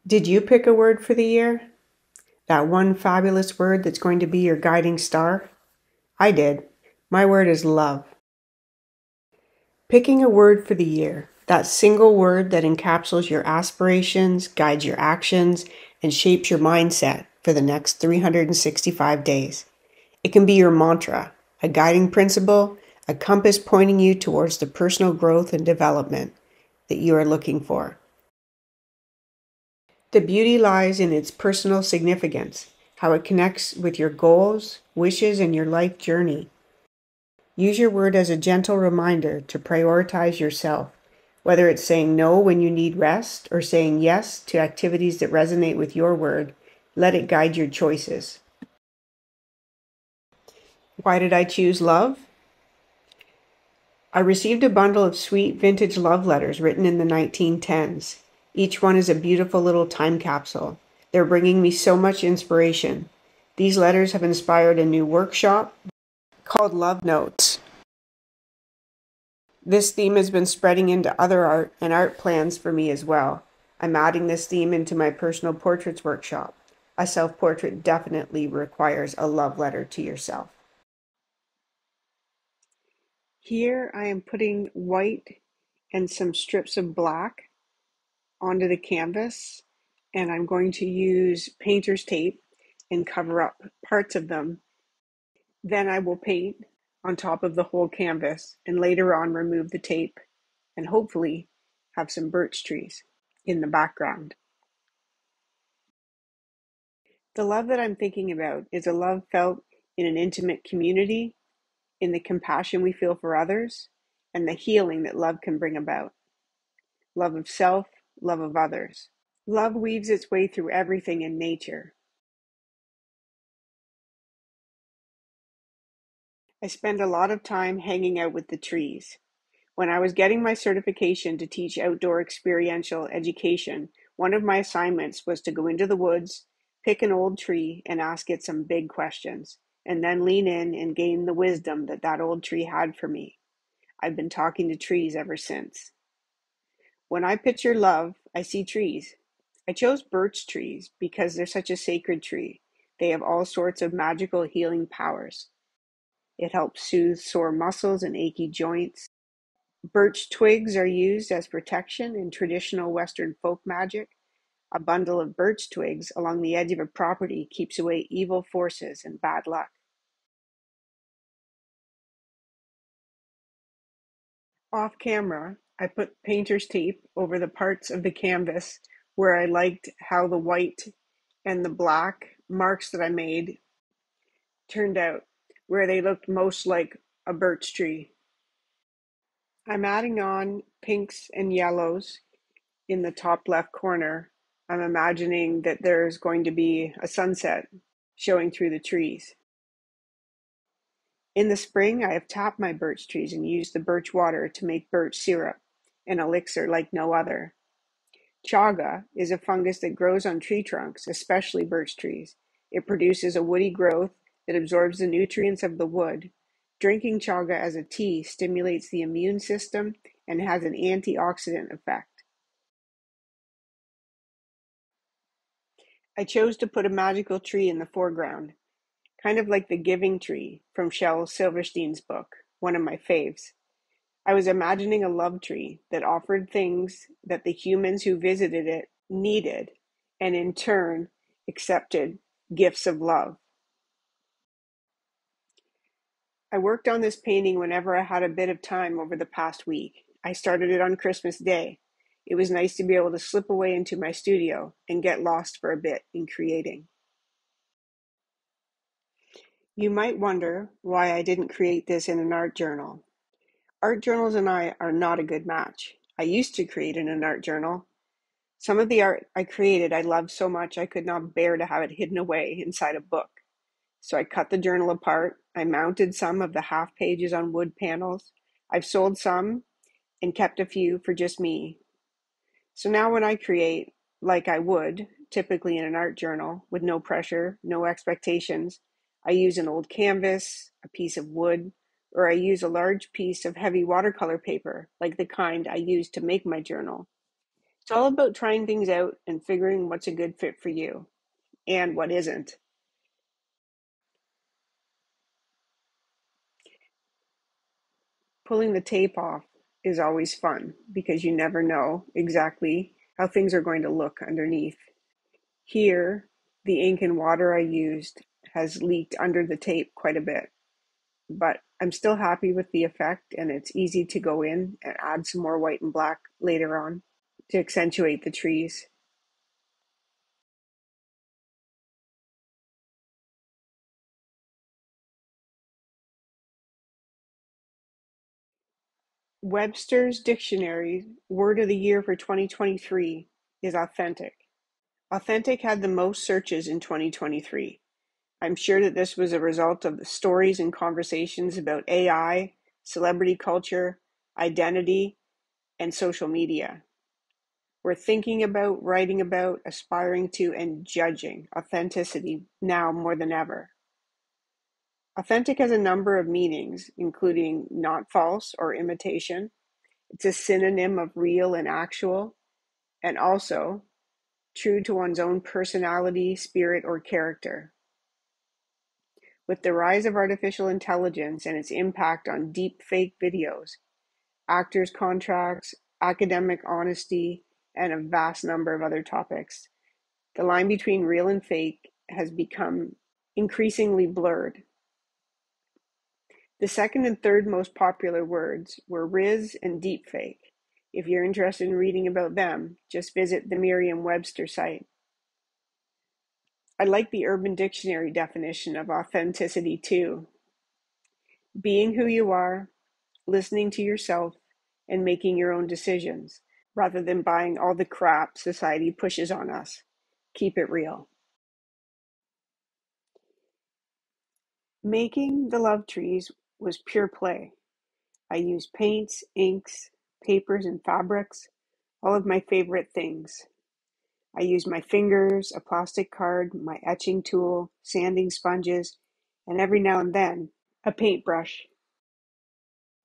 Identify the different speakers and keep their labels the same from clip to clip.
Speaker 1: Did you pick a word for the year? That one fabulous word that's going to be your guiding star? I did. My word is love. Picking a word for the year, that single word that encapsulates your aspirations, guides your actions, and shapes your mindset for the next 365 days. It can be your mantra, a guiding principle, a compass pointing you towards the personal growth and development that you are looking for. The beauty lies in its personal significance, how it connects with your goals, wishes, and your life journey. Use your word as a gentle reminder to prioritize yourself, whether it's saying no when you need rest or saying yes to activities that resonate with your word. Let it guide your choices. Why did I choose love? I received a bundle of sweet vintage love letters written in the 1910s. Each one is a beautiful little time capsule. They're bringing me so much inspiration. These letters have inspired a new workshop called Love Notes. This theme has been spreading into other art and art plans for me as well. I'm adding this theme into my personal portraits workshop. A self-portrait definitely requires a love letter to yourself. Here I am putting white and some strips of black onto the canvas, and I'm going to use painter's tape and cover up parts of them. Then I will paint on top of the whole canvas and later on remove the tape and hopefully have some birch trees in the background. The love that I'm thinking about is a love felt in an intimate community, in the compassion we feel for others, and the healing that love can bring about. Love of self, love of others. Love weaves its way through everything in nature. I spend a lot of time hanging out with the trees. When I was getting my certification to teach outdoor experiential education, one of my assignments was to go into the woods, pick an old tree, and ask it some big questions, and then lean in and gain the wisdom that that old tree had for me. I've been talking to trees ever since. When I picture love, I see trees. I chose birch trees because they're such a sacred tree. They have all sorts of magical healing powers. It helps soothe sore muscles and achy joints. Birch twigs are used as protection in traditional Western folk magic. A bundle of birch twigs along the edge of a property keeps away evil forces and bad luck. Off camera, I put painter's tape over the parts of the canvas where I liked how the white and the black marks that I made turned out, where they looked most like a birch tree. I'm adding on pinks and yellows in the top left corner. I'm imagining that there's going to be a sunset showing through the trees. In the spring, I have tapped my birch trees and used the birch water to make birch syrup, an elixir like no other. Chaga is a fungus that grows on tree trunks, especially birch trees. It produces a woody growth that absorbs the nutrients of the wood. Drinking chaga as a tea stimulates the immune system and has an antioxidant effect. I chose to put a magical tree in the foreground, kind of like the giving tree from Shel Silverstein's book, one of my faves. I was imagining a love tree that offered things that the humans who visited it needed, and in turn accepted gifts of love. I worked on this painting whenever I had a bit of time over the past week. I started it on Christmas Day. It was nice to be able to slip away into my studio and get lost for a bit in creating. You might wonder why I didn't create this in an art journal. Art journals and I are not a good match. I used to create in an art journal. Some of the art I created I loved so much I could not bear to have it hidden away inside a book. So I cut the journal apart. I mounted some of the half pages on wood panels. I've sold some and kept a few for just me. So now when I create, like I would, typically in an art journal, with no pressure, no expectations, I use an old canvas, a piece of wood, or I use a large piece of heavy watercolor paper, like the kind I used to make my journal. It's all about trying things out and figuring what's a good fit for you and what isn't. Pulling the tape off is always fun because you never know exactly how things are going to look underneath. Here, the ink and water I used has leaked under the tape quite a bit, but I'm still happy with the effect, and it's easy to go in and add some more white and black later on to accentuate the trees. Webster's Dictionary word of the year for 2023 is authentic. Authentic had the most searches in 2023. I'm sure that this was a result of the stories and conversations about AI, celebrity culture, identity, and social media. We're thinking about, writing about, aspiring to, and judging authenticity now more than ever. Authentic has a number of meanings, including not false or imitation. It's a synonym of real and actual, and also true to one's own personality, spirit, or character. With the rise of artificial intelligence and its impact on deep fake videos, actors' contracts, academic honesty, and a vast number of other topics, the line between real and fake has become increasingly blurred. The second and third most popular words were Riz and deepfake. If you're interested in reading about them, just visit the Merriam-Webster site. I like the Urban Dictionary definition of authenticity too. Being who you are, listening to yourself, and making your own decisions, rather than buying all the crap society pushes on us. Keep it real. Making the love trees was pure play. I used paints, inks, papers, and fabrics, all of my favorite things. I used my fingers, a plastic card, my etching tool, sanding sponges, and every now and then, a paintbrush.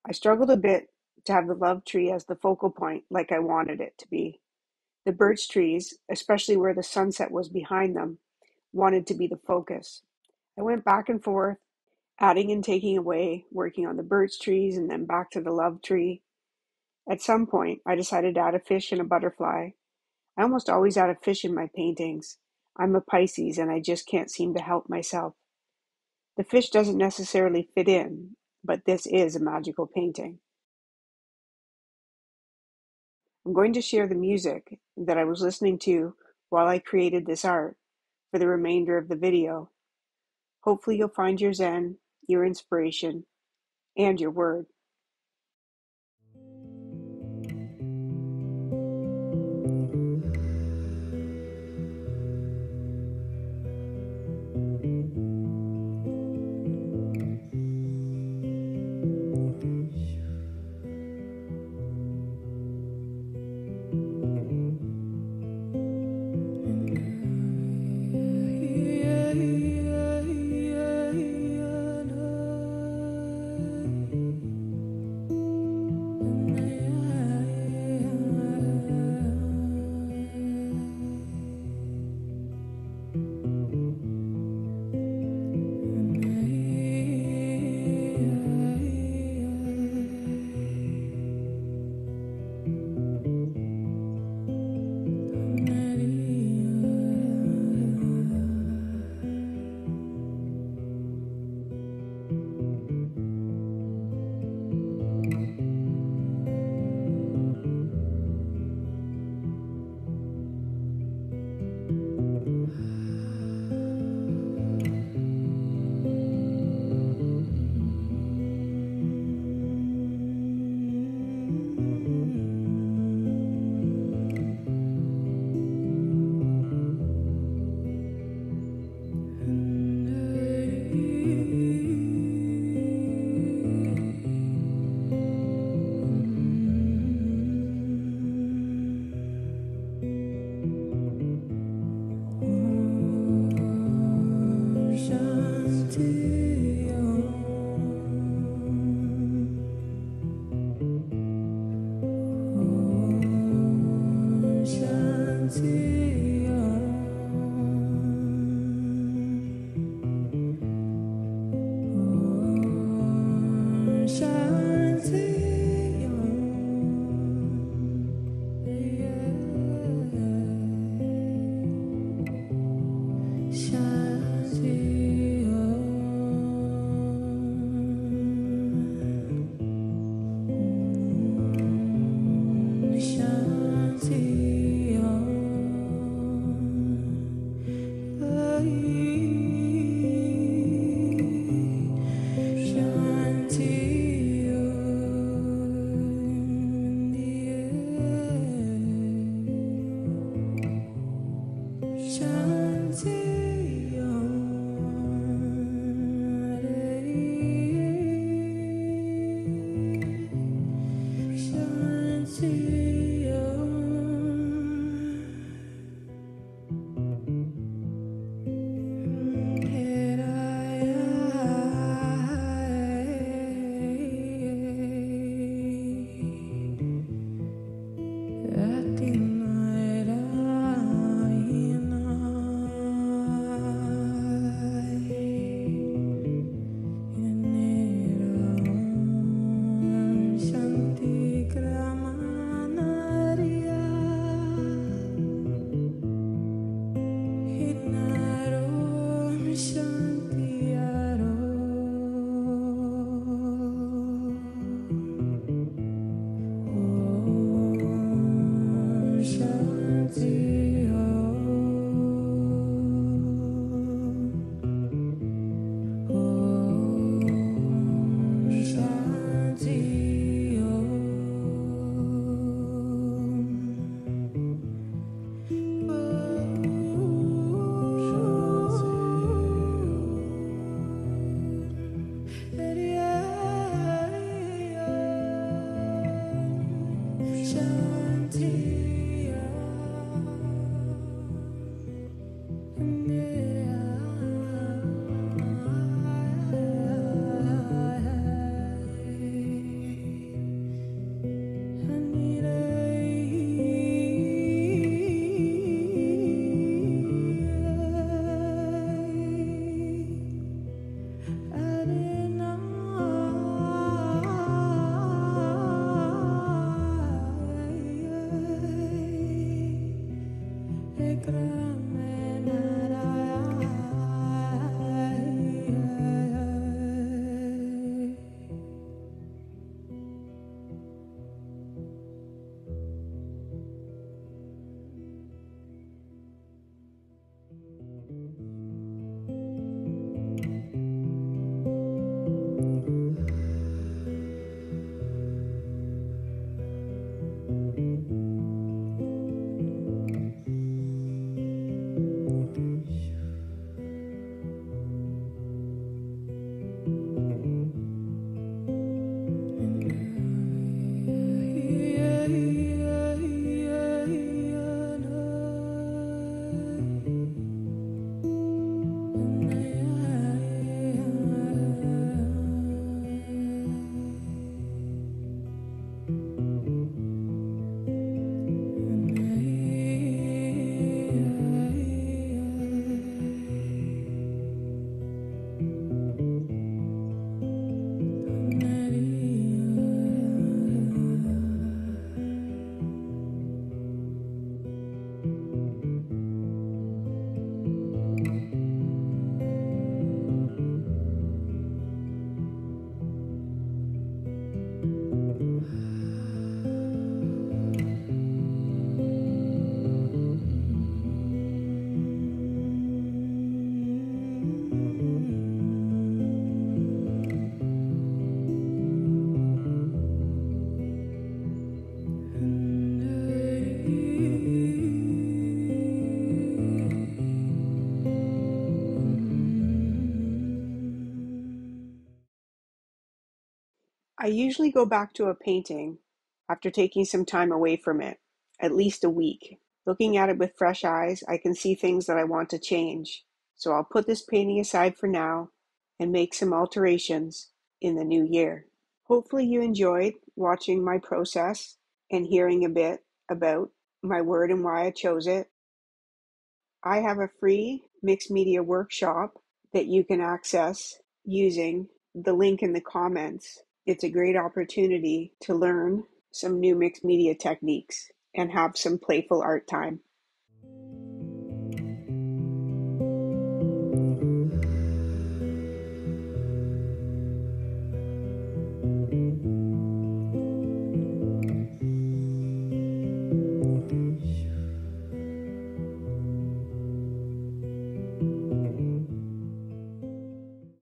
Speaker 1: I struggled a bit to have the love tree as the focal point like I wanted it to be. The birch trees, especially where the sunset was behind them, wanted to be the focus. I went back and forth, adding and taking away, working on the birch trees and then back to the love tree. At some point, I decided to add a fish and a butterfly. I almost always add a fish in my paintings. I'm a Pisces and I just can't seem to help myself. The fish doesn't necessarily fit in, but this is a magical painting. I'm going to share the music that I was listening to while I created this art for the remainder of the video. Hopefully you'll find your zen, your inspiration, and your word. I usually go back to a painting after taking some time away from it, at least a week. Looking at it with fresh eyes, I can see things that I want to change. So I'll put this painting aside for now and make some alterations in the new year. Hopefully you enjoyed watching my process and hearing a bit about my word and why I chose it. I have a free mixed media workshop that you can access using the link in the comments. It's a great opportunity to learn some new mixed media techniques and have some playful art time.